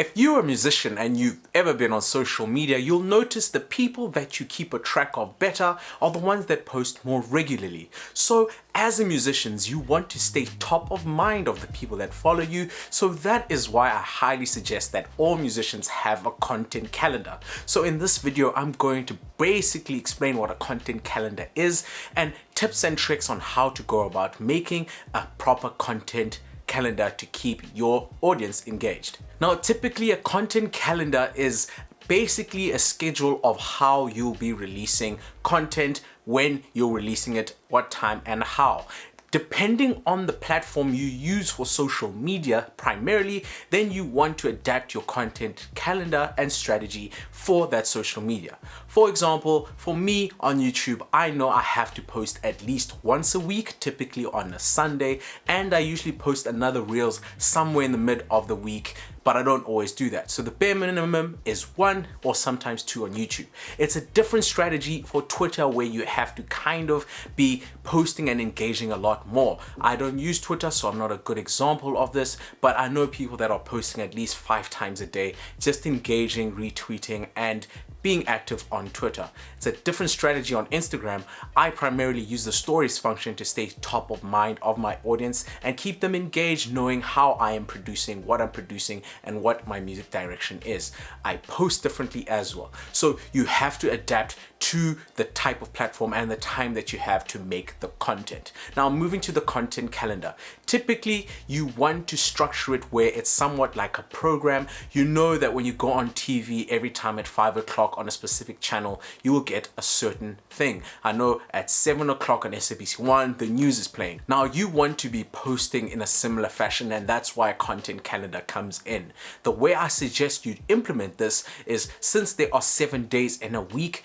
If you're a musician and you've ever been on social media, you'll notice the people that you keep a track of better are the ones that post more regularly. So as a musician, you want to stay top of mind of the people that follow you. So that is why I highly suggest that all musicians have a content calendar. So in this video, I'm going to basically explain what a content calendar is and tips and tricks on how to go about making a proper content calendar to keep your audience engaged. Now, typically a content calendar is basically a schedule of how you'll be releasing content, when you're releasing it, what time and how. Depending on the platform you use for social media primarily, then you want to adapt your content calendar and strategy for that social media. For example, for me on YouTube, I know I have to post at least once a week, typically on a Sunday, and I usually post another Reels somewhere in the mid of the week, but I don't always do that. So the bare minimum is 1 or sometimes 2 on YouTube. It's a different strategy for Twitter where you have to kind of be posting and engaging a lot more. I don't use Twitter, so I'm not a good example of this, but I know people that are posting at least 5 times a day, just engaging, retweeting, and being active on Twitter. It's a different strategy on Instagram. I primarily use the stories function to stay top of mind of my audience and keep them engaged, knowing how I am producing, what I'm producing, and what my music direction is. I post differently as well. So you have to adapt to the type of platform and the time that you have to make the content. Now, moving to the content calendar. Typically, you want to structure it where it's somewhat like a program. You know that when you go on TV every time at 5 o'clock on a specific channel, you will get a certain thing. I know at 7 o'clock on SABC1, the news is playing. Now, you want to be posting in a similar fashion, and that's why a content calendar comes in. The way I suggest you implement this is, since there are 7 days in a week,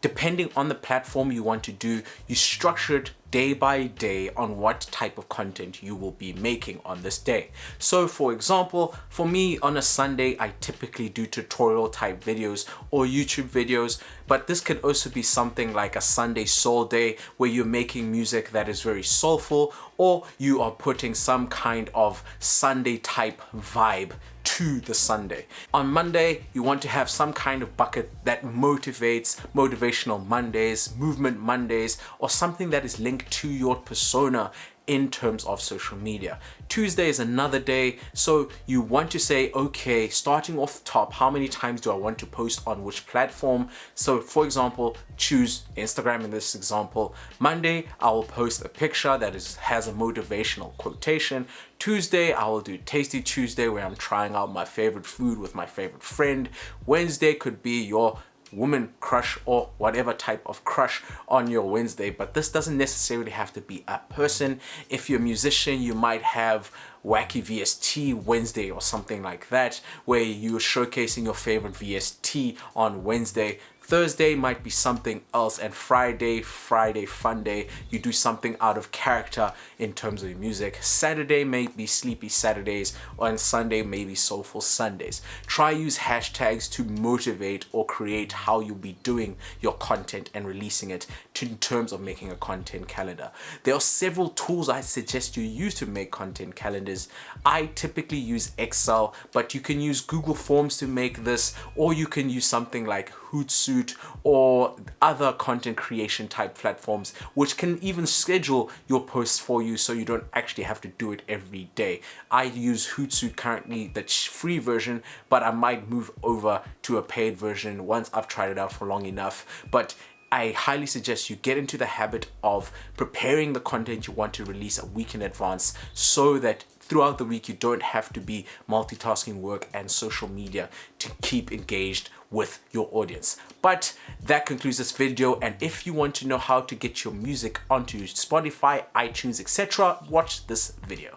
depending on the platform you want to do, you structure it day by day on what type of content you will be making on this day. So for example, for me on a Sunday, I typically do tutorial type videos or YouTube videos, but this could also be something like a Sunday soul day where you're making music that is very soulful, or you are putting some kind of Sunday type vibe to the Sunday. On Monday, you want to have some kind of bucket that motivates, motivational Mondays, movement Mondays, or something that is linked to your persona in terms of social media. Tuesday is another day, so you want to say, okay, starting off the top, how many times do I want to post on which platform? So for example, choose Instagram in this example. Monday, I will post a picture that has a motivational quotation. Tuesday, I will do Tasty Tuesday where I'm trying out my favorite food with my favorite friend. Wednesday could be your woman crush or whatever type of crush on your Wednesday, but this doesn't necessarily have to be a person. If you're a musician, you might have Wacky VST Wednesday or something like that, where you're showcasing your favorite VST on Wednesday. Thursday might be something else, and Friday fun day, you do something out of character in terms of your music. Saturday may be sleepy Saturdays, and Sunday may be soulful Sundays. Try use hashtags to motivate or create how you'll be doing your content and releasing it in terms of making a content calendar. There are several tools I suggest you use to make content calendars. I typically use Excel, but you can use Google Forms to make this, or you can use something like Hootsuite or other content creation type platforms, which can even schedule your posts for you so you don't actually have to do it every day. I use Hootsuite currently, the free version, but I might move over to a paid version once I've tried it out for long enough. But I highly suggest you get into the habit of preparing the content you want to release a week in advance, so that throughout the week you don't have to be multitasking work and social media to keep engaged with your audience. But that concludes this video, and if you want to know how to get your music onto Spotify, iTunes, etc., watch this video.